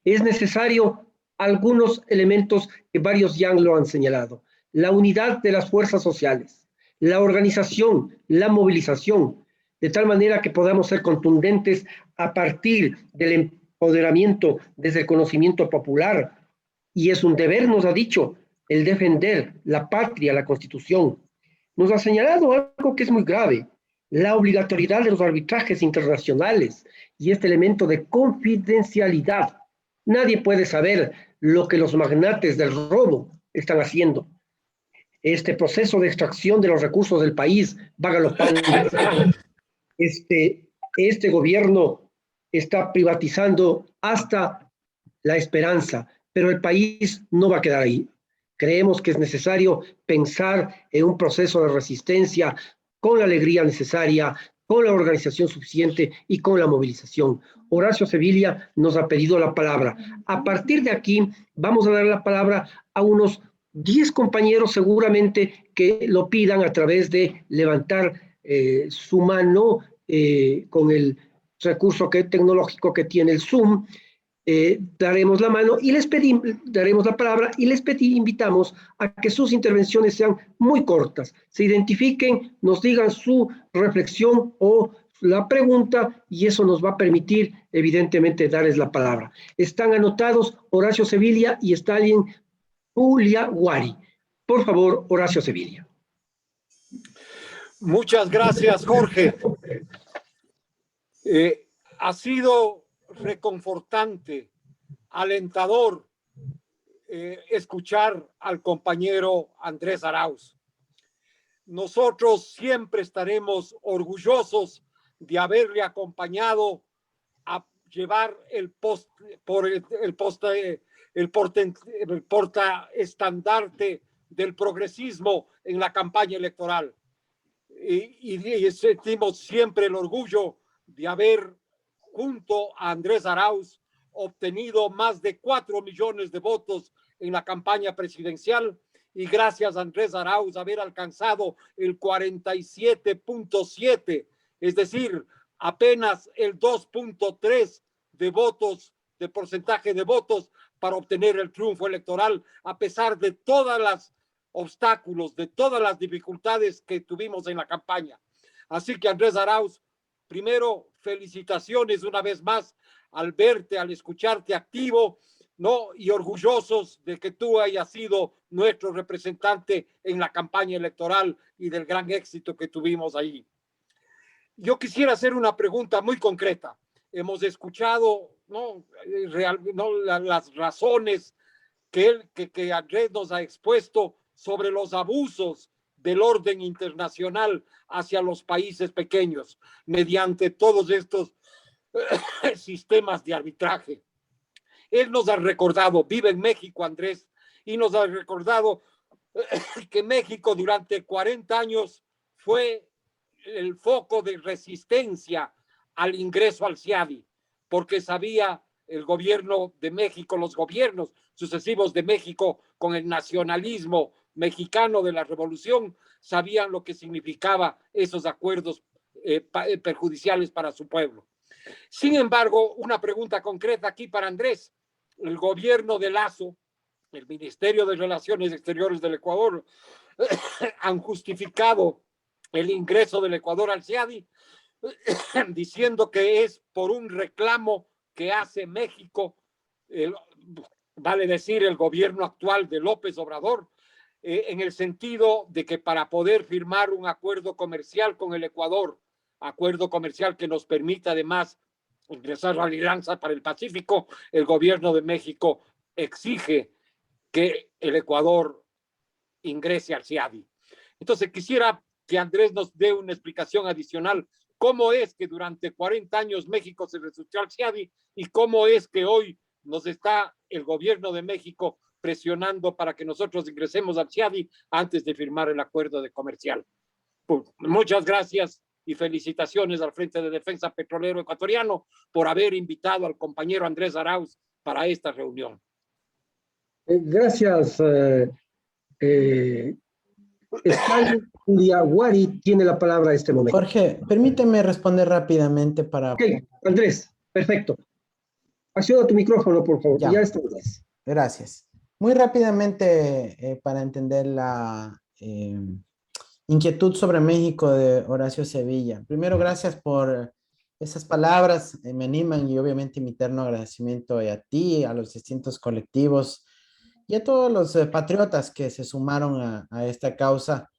Es necesario algunos elementos que varios ya lo han señalado. La unidad de las fuerzas sociales, la organización, la movilización, de tal manera que podamos ser contundentes a partir del empoderamiento desde el conocimiento popular. Y es un deber, nos ha dicho, el defender la patria, la Constitución. Nos ha señalado algo que es muy grave, la obligatoriedad de los arbitrajes internacionales y este elemento de confidencialidad. Nadie puede saber lo que los magnates del robo están haciendo. Este proceso de extracción de los recursos del país va galopando. Este gobierno está privatizando hasta la esperanza, pero el país no va a quedar ahí. Creemos que es necesario pensar en un proceso de resistencia con la alegría necesaria, con la organización suficiente y con la movilización. Horacio Sevilla nos ha pedido la palabra. A partir de aquí vamos a dar la palabra a unos 10 compañeros seguramente que lo pidan a través de levantar su mano con el recurso tecnológico que tiene el Zoom. Daremos la mano y daremos la palabra y les invitamos a que sus intervenciones sean muy cortas, se identifiquen, nos digan su reflexión o la pregunta y eso nos va a permitir evidentemente darles la palabra. Están anotados Horacio Sevilla y Stalin Julia Guari. Por favor, Horacio Sevilla. Muchas gracias, Jorge. Ha sido reconfortante, alentador escuchar al compañero Andrés Arauz. Nosotros siempre estaremos orgullosos de haberle acompañado a llevar el portaestandarte del progresismo en la campaña electoral. Y sentimos siempre el orgullo de haber junto a Andrés Arauz, obtenido más de 4 millones de votos en la campaña presidencial, y gracias a Andrés Arauz haber alcanzado el 47.7, es decir, apenas el 2.3 de votos, de porcentaje de votos para obtener el triunfo electoral, a pesar de todos los obstáculos, de todas las dificultades que tuvimos en la campaña. Así que Andrés Arauz, primero, felicitaciones una vez más al verte, al escucharte activo, ¿no? Y orgullosos de que tú hayas sido nuestro representante en la campaña electoral y del gran éxito que tuvimos ahí. Yo quisiera hacer una pregunta muy concreta. Hemos escuchado, ¿no? Las razones que Andrés nos ha expuesto sobre los abusos del orden internacional hacia los países pequeños mediante todos estos sistemas de arbitraje. Él nos ha recordado, vive en México, Andrés, y nos ha recordado que México durante 40 años fue el foco de resistencia al ingreso al CIADI, porque sabía el gobierno de México, los gobiernos sucesivos de México, con el nacionalismo mexicano de la revolución, sabían lo que significaba esos acuerdos perjudiciales para su pueblo. Sin embargo, una pregunta concreta aquí para Andrés. El gobierno de Lazo, el Ministerio de Relaciones Exteriores del Ecuador, han justificado el ingreso del Ecuador al CIADI diciendo que es por un reclamo que hace México, vale decir el gobierno actual de López Obrador, en el sentido de que para poder firmar un acuerdo comercial con el Ecuador, acuerdo comercial que nos permita además ingresar a la Alianza para el Pacífico, el gobierno de México exige que el Ecuador ingrese al CIADI. Entonces quisiera que Andrés nos dé una explicación adicional. ¿Cómo es que durante 40 años México se resistió al CIADI y cómo es que hoy nos está el gobierno de México presionando para que nosotros ingresemos al CIADI antes de firmar el acuerdo de comercial? Pues, muchas gracias y felicitaciones al Frente de Defensa Petrolero Ecuatoriano por haber invitado al compañero Andrés Arauz para esta reunión. Gracias. Diaguari tiene la palabra en este momento. Jorge, permíteme responder rápidamente para... Ok, Andrés, perfecto. Acciona tu micrófono, por favor. Ya está. Gracias. Muy rápidamente, para entender la inquietud sobre México de Horacio Sevilla. Primero, gracias por esas palabras, me animan, y obviamente mi eterno agradecimiento a ti, a los distintos colectivos y a todos los patriotas que se sumaron a esta causa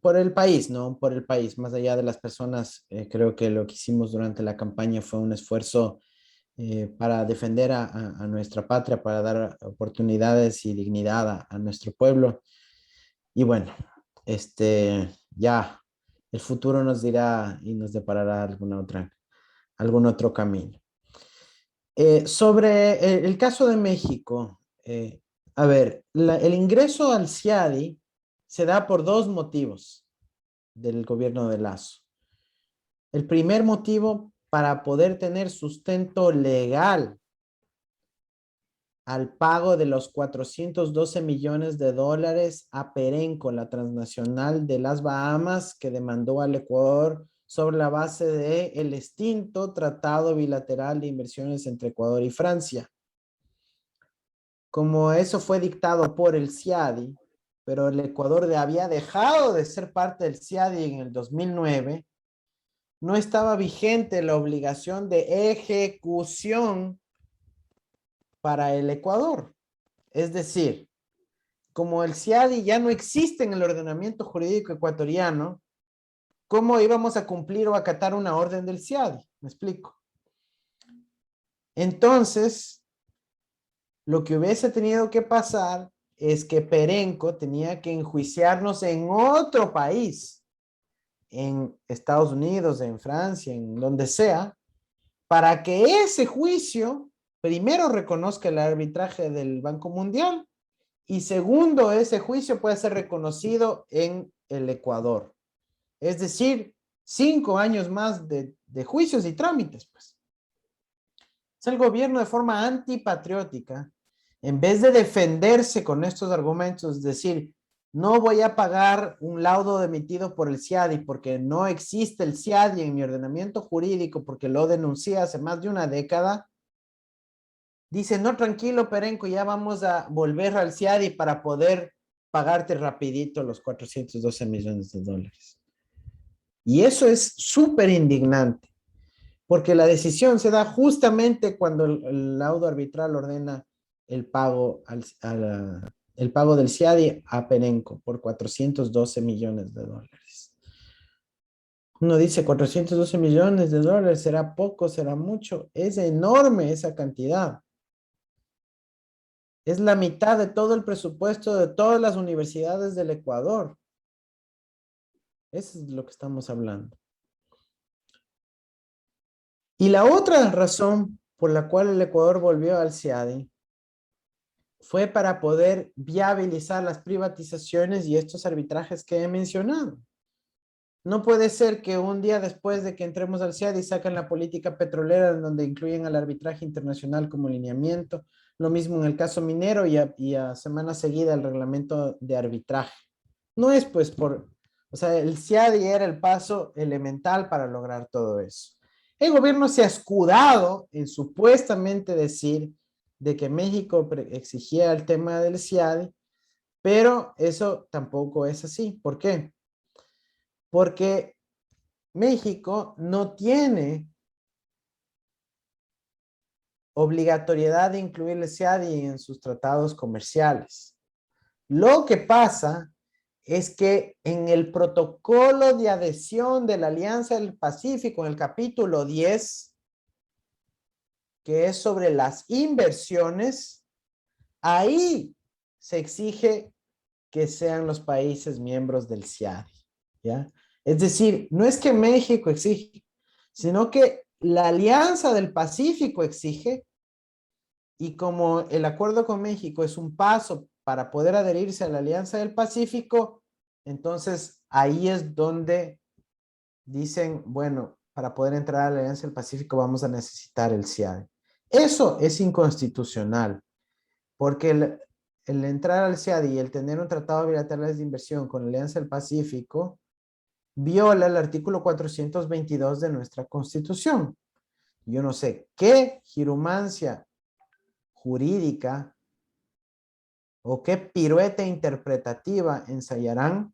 por el país, ¿no? Por el país, más allá de las personas, creo que lo que hicimos durante la campaña fue un esfuerzo para defender a nuestra patria, para dar oportunidades y dignidad a nuestro pueblo. Y bueno, ya el futuro nos dirá y nos deparará algún otro camino. Sobre el caso de México, a ver, el ingreso al CIADI se da por dos motivos del gobierno de Lazo. El primer motivo, para poder tener sustento legal al pago de los 412 millones de dólares a Perenco, la transnacional de las Bahamas, que demandó al Ecuador sobre la base del extinto Tratado Bilateral de Inversiones entre Ecuador y Francia. Como eso fue dictado por el CIADI, pero el Ecuador había dejado de ser parte del CIADI en el 2009, no estaba vigente la obligación de ejecución para el Ecuador. Es decir, como el CIADI ya no existe en el ordenamiento jurídico ecuatoriano, ¿cómo íbamos a cumplir o acatar una orden del CIADI? ¿Me explico? Entonces, lo que hubiese tenido que pasar es que Perenco tenía que enjuiciarnos en otro país, en Estados Unidos, en Francia, en donde sea, para que ese juicio primero reconozca el arbitraje del Banco Mundial y segundo, ese juicio puede ser reconocido en el Ecuador. Es decir, 5 años más de de juicios y trámites, pues. Es el gobierno de forma antipatriótica, en vez de defenderse con estos argumentos, es decir, no voy a pagar un laudo emitido por el CIADI porque no existe el CIADI en mi ordenamiento jurídico porque lo denuncié hace más de una década. Dice, no, tranquilo, Perenco, ya vamos a volver al CIADI para poder pagarte rapidito los 412 millones de dólares. Y eso es súper indignante, porque la decisión se da justamente cuando el laudo arbitral ordena el pago, el pago del CIADI a Perenco por 412 millones de dólares. Uno dice, 412 millones de dólares, ¿será poco, será mucho? Es enorme esa cantidad. Es la mitad de todo el presupuesto de todas las universidades del Ecuador. Eso es de lo que estamos hablando. Y la otra razón por la cual el Ecuador volvió al CIADI fue para poder viabilizar las privatizaciones y estos arbitrajes que he mencionado. No puede ser que un día después de que entremos al CIADI saquen la política petrolera en donde incluyen al arbitraje internacional como lineamiento. Lo mismo en el caso minero y a semana seguida el reglamento de arbitraje. No es pues o sea, el CIADI era el paso elemental para lograr todo eso. El gobierno se ha escudado en supuestamente decir de que México exigía el tema del CIADI, pero eso tampoco es así. ¿Por qué? Porque México no tiene obligatoriedad de incluir el CIADI en sus tratados comerciales. Lo que pasa es que en el protocolo de adhesión de la Alianza del Pacífico, en el capítulo 10, que es sobre las inversiones, ahí se exige que sean los países miembros del CIADI, ¿ya? Es decir, no es que México exige, sino que la Alianza del Pacífico exige, y como el acuerdo con México es un paso para poder adherirse a la Alianza del Pacífico, entonces ahí es donde dicen, bueno, para poder entrar a la Alianza del Pacífico vamos a necesitar el CIADI. Eso es inconstitucional, porque el entrar al CIADI y el tener un tratado bilateral de inversión con la Alianza del Pacífico viola el artículo 422 de nuestra Constitución. Yo no sé qué girumancia jurídica o qué pirueta interpretativa ensayarán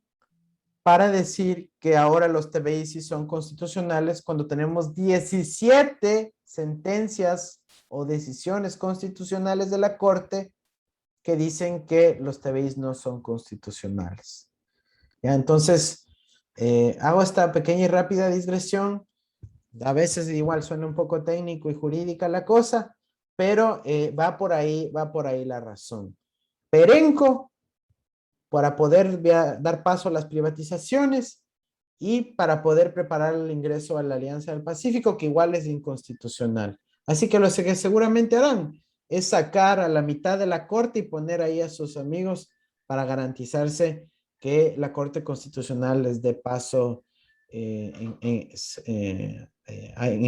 para decir que ahora los TBI sí son constitucionales cuando tenemos 17 sentencias o decisiones constitucionales de la Corte que dicen que los TBI no son constitucionales. ¿Ya? Entonces, hago esta pequeña y rápida digresión. A veces igual suena un poco técnico y jurídica la cosa, pero va por ahí la razón. Perenco, para poder dar paso a las privatizaciones y para poder preparar el ingreso a la Alianza del Pacífico, que igual es inconstitucional. Así que lo que seguramente harán es sacar a la mitad de la Corte y poner ahí a sus amigos para garantizarse que la Corte Constitucional les dé paso en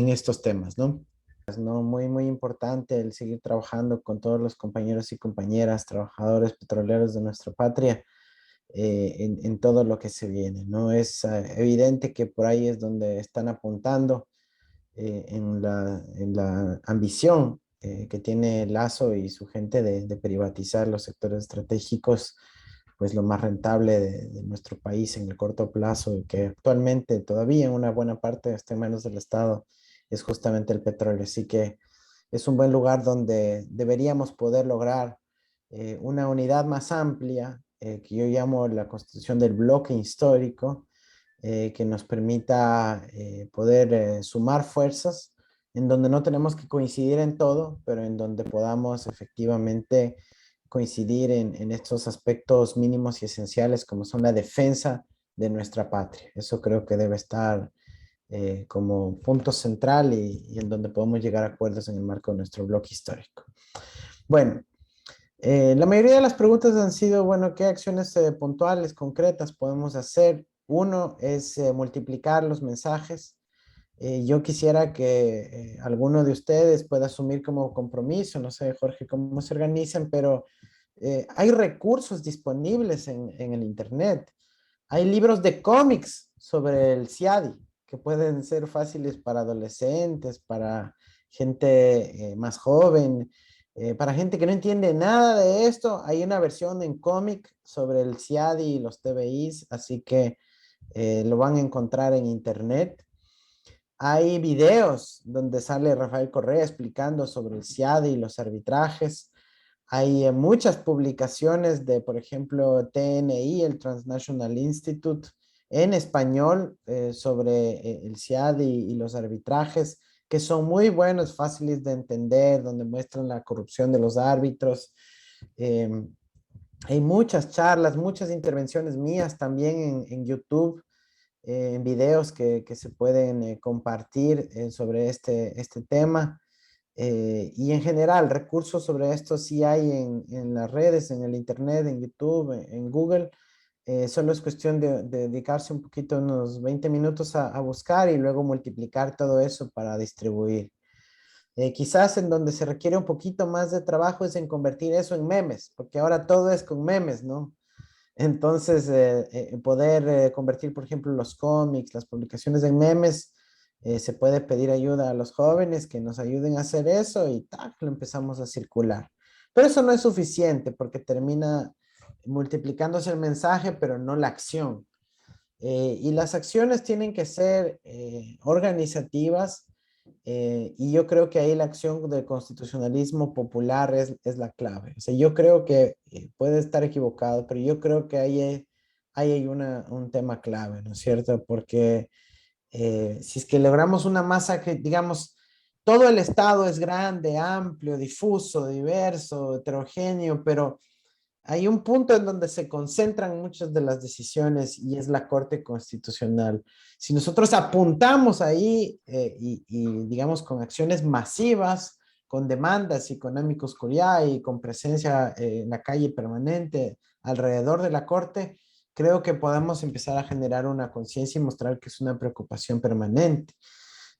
estos temas, ¿no? ¿no? Muy importante el seguir trabajando con todos los compañeros y compañeras, trabajadores petroleros de nuestra patria, en todo lo que se viene, ¿no? Es evidente que por ahí es donde están apuntando en la ambición que tiene Lazo y su gente de privatizar los sectores estratégicos, pues lo más rentable de nuestro país en el corto plazo, y que actualmente todavía en una buena parte está en manos del Estado, es justamente el petróleo. Así que es un buen lugar donde deberíamos poder lograr una unidad más amplia, que yo llamo la constitución del bloque histórico, que nos permita poder sumar fuerzas, en donde no tenemos que coincidir en todo, pero en donde podamos efectivamente coincidir en estos aspectos mínimos y esenciales como son la defensa de nuestra patria. Eso creo que debe estar como punto central y en donde podemos llegar a acuerdos en el marco de nuestro bloque histórico. Bueno, la mayoría de las preguntas han sido, bueno, ¿qué acciones puntuales, concretas podemos hacer? Uno es multiplicar los mensajes. Yo quisiera que alguno de ustedes pueda asumir como compromiso, no sé, Jorge, cómo se organizan, pero hay recursos disponibles en el Internet. Hay libros de cómics sobre el CIADI que pueden ser fáciles para adolescentes, para gente más joven, para gente que no entiende nada de esto. Hay una versión en cómic sobre el CIADI y los TBIs, así que lo van a encontrar en Internet. Hay videos donde sale Rafael Correa explicando sobre el CIADI y los arbitrajes. Hay muchas publicaciones de, por ejemplo, TNI, el Transnational Institute, en español sobre el CIADI y los arbitrajes, que son muy buenos, fáciles de entender, donde muestran la corrupción de los árbitros. Eh, Hay muchas charlas, muchas intervenciones mías también en YouTube, en videos que se pueden compartir sobre este tema. Y en general, recursos sobre esto sí hay en las redes, en el Internet, en YouTube, en Google. Solo es cuestión de dedicarse un poquito, unos 20 minutos a buscar y luego multiplicar todo eso para distribuir. Quizás en donde se requiere un poquito más de trabajo es en convertir eso en memes, porque ahora todo es con memes, ¿no? Entonces, poder convertir, por ejemplo, los cómics, las publicaciones en memes, se puede pedir ayuda a los jóvenes que nos ayuden a hacer eso y ¡tac!, lo empezamos a circular. Pero eso no es suficiente porque termina multiplicándose el mensaje, pero no la acción. Y las acciones tienen que ser organizativas, y yo creo que ahí la acción del constitucionalismo popular es la clave. O sea, yo creo que puede estar equivocado, pero yo creo que ahí hay un tema clave, ¿no es cierto? Porque si es que logramos una masa que, digamos, todo el Estado es grande, amplio, difuso, diverso, heterogéneo, pero hay un punto en donde se concentran muchas de las decisiones y es la Corte Constitucional. Si nosotros apuntamos ahí digamos con acciones masivas, con demandas y con amicus curiae y con presencia en la calle permanente alrededor de la Corte, creo que podemos empezar a generar una conciencia y mostrar que es una preocupación permanente.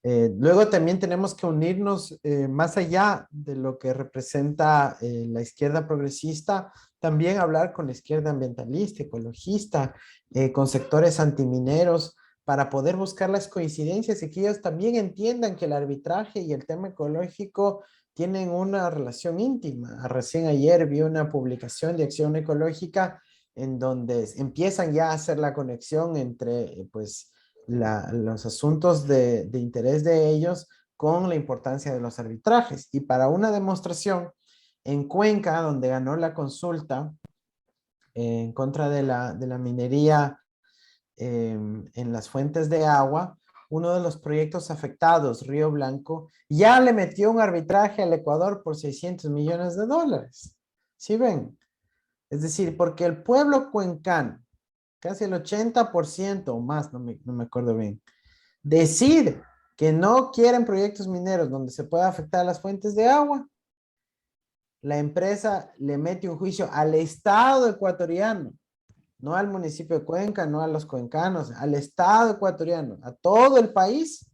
Luego también tenemos que unirnos más allá de lo que representa la izquierda progresista, también hablar con la izquierda ambientalista, ecologista, con sectores antimineros, para poder buscar las coincidencias y que ellos también entiendan que el arbitraje y el tema ecológico tienen una relación íntima. Recién ayer vi una publicación de Acción Ecológica en donde empiezan ya a hacer la conexión entre, pues, los asuntos de interés de ellos con la importancia de los arbitrajes. Y para una demostración, en Cuenca, donde ganó la consulta en contra de la minería en las fuentes de agua, uno de los proyectos afectados, Río Blanco, ya le metió un arbitraje al Ecuador por 600 millones de dólares. ¿Sí ven? Es decir, porque el pueblo cuencano, casi el 80% o más, no me acuerdo bien, decide que no quieren proyectos mineros donde se pueda afectar las fuentes de agua, la empresa le mete un juicio al Estado ecuatoriano, no al municipio de Cuenca, no a los cuencanos, al Estado ecuatoriano, a todo el país,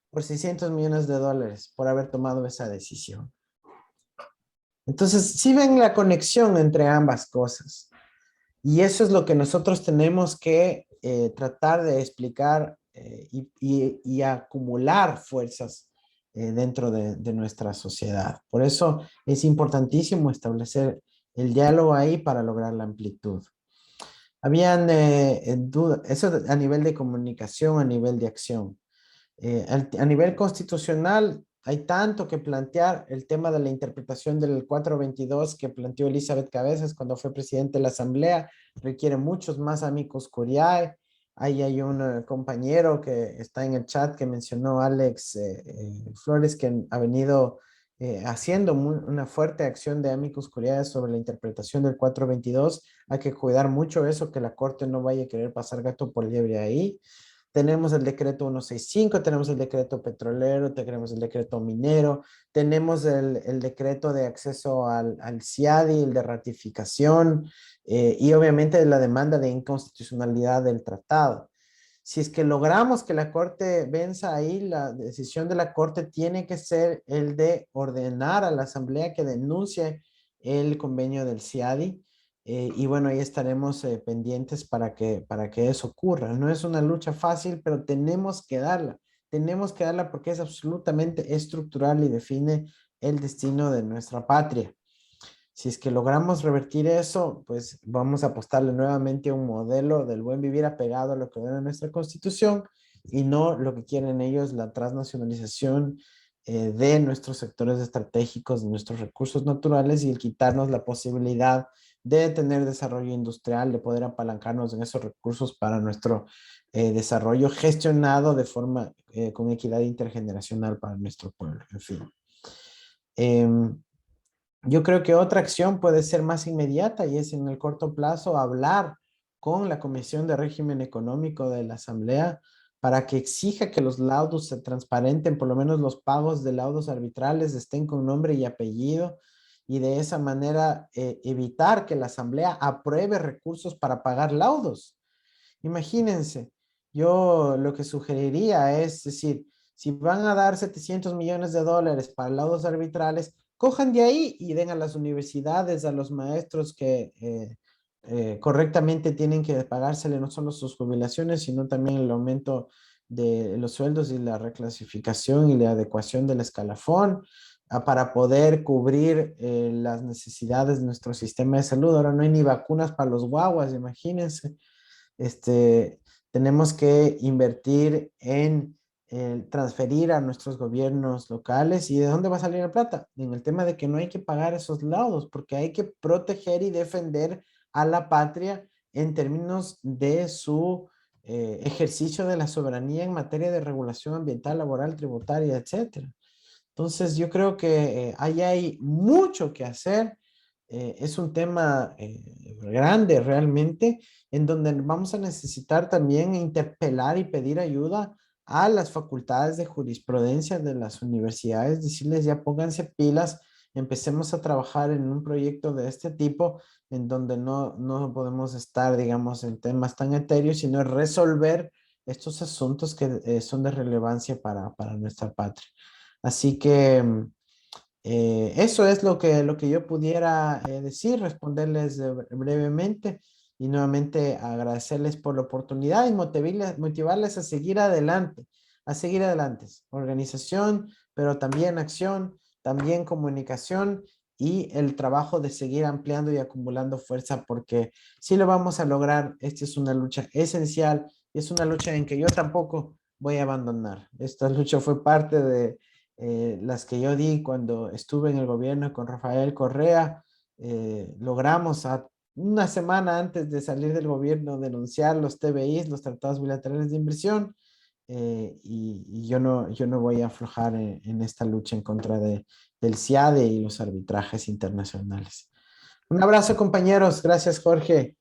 por 600 millones de dólares por haber tomado esa decisión. Entonces, sí ven la conexión entre ambas cosas. Y eso es lo que nosotros tenemos que tratar de explicar y acumular fuerzas dentro de nuestra sociedad. Por eso es importantísimo establecer el diálogo ahí para lograr la amplitud. Habían dudas, eso a nivel de comunicación, a nivel de acción. A nivel constitucional, hay tanto que plantear. El tema de la interpretación del 422 que planteó Elizabeth Cabezas cuando fue presidente de la Asamblea requiere muchos más amicus curiae. Ahí hay un compañero que está en el chat que mencionó Alex Flores, que ha venido haciendo una fuerte acción de amicus curiae sobre la interpretación del 422. Hay que cuidar mucho eso, que la Corte no vaya a querer pasar gato por liebre ahí. Tenemos el decreto 165, tenemos el decreto petrolero, tenemos el decreto minero, tenemos el decreto de acceso al CIADI, el de ratificación, y obviamente la demanda de inconstitucionalidad del tratado. Si es que logramos que la Corte venza ahí, la decisión de la Corte tiene que ser el de ordenar a la Asamblea que denuncie el convenio del CIADI. Y bueno, ahí estaremos pendientes para que eso ocurra. No es una lucha fácil, pero tenemos que darla. Tenemos que darla porque es absolutamente estructural y define el destino de nuestra patria. Si es que logramos revertir eso, pues vamos a apostarle nuevamente a un modelo del buen vivir apegado a lo que ordena nuestra Constitución y no lo que quieren ellos, la transnacionalización de nuestros sectores estratégicos, de nuestros recursos naturales y el quitarnos la posibilidad de tener desarrollo industrial, de poder apalancarnos en esos recursos para nuestro desarrollo gestionado de forma con equidad intergeneracional para nuestro pueblo. En fin. Yo creo que otra acción puede ser más inmediata y es en el corto plazo hablar con la Comisión de Régimen Económico de la Asamblea para que exija que los laudos se transparenten, por lo menos los pagos de laudos arbitrales estén con nombre y apellido y de esa manera evitar que la Asamblea apruebe recursos para pagar laudos. Imagínense, yo lo que sugeriría es decir, si van a dar 700 millones de dólares para laudos arbitrales, cojan de ahí y den a las universidades, a los maestros que correctamente tienen que pagársele no solo sus jubilaciones, sino también el aumento de los sueldos y la reclasificación y la adecuación del escalafón para poder cubrir las necesidades de nuestro sistema de salud. Ahora no hay ni vacunas para los guaguas, imagínense. Tenemos que invertir en transferir a nuestros gobiernos locales. ¿Y de dónde va a salir la plata? En el tema de que no hay que pagar esos laudos, porque hay que proteger y defender a la patria en términos de su ejercicio de la soberanía en materia de regulación ambiental, laboral, tributaria, etcétera. Entonces, yo creo que ahí hay mucho que hacer. Es un tema grande realmente, en donde vamos a necesitar también interpelar y pedir ayuda a las facultades de jurisprudencia de las universidades, decirles ya pónganse pilas, empecemos a trabajar en un proyecto de este tipo, en donde no podemos estar, digamos, en temas tan etéreos, sino resolver estos asuntos que son de relevancia para nuestra patria. Así que eso es lo que yo pudiera decir, responderles brevemente y nuevamente agradecerles por la oportunidad y motivarles a seguir adelante, a seguir adelante. Organización, pero también acción, también comunicación y el trabajo de seguir ampliando y acumulando fuerza porque si lo vamos a lograr, esta es una lucha esencial y es una lucha en que yo tampoco voy a abandonar. Esta lucha fue parte de las que yo di cuando estuve en el gobierno con Rafael Correa. Logramos una semana antes de salir del gobierno denunciar los TBIs, los tratados bilaterales de inversión, y yo no voy a aflojar en esta lucha en contra del CIADE y los arbitrajes internacionales. Un abrazo, compañeros. Gracias, Jorge.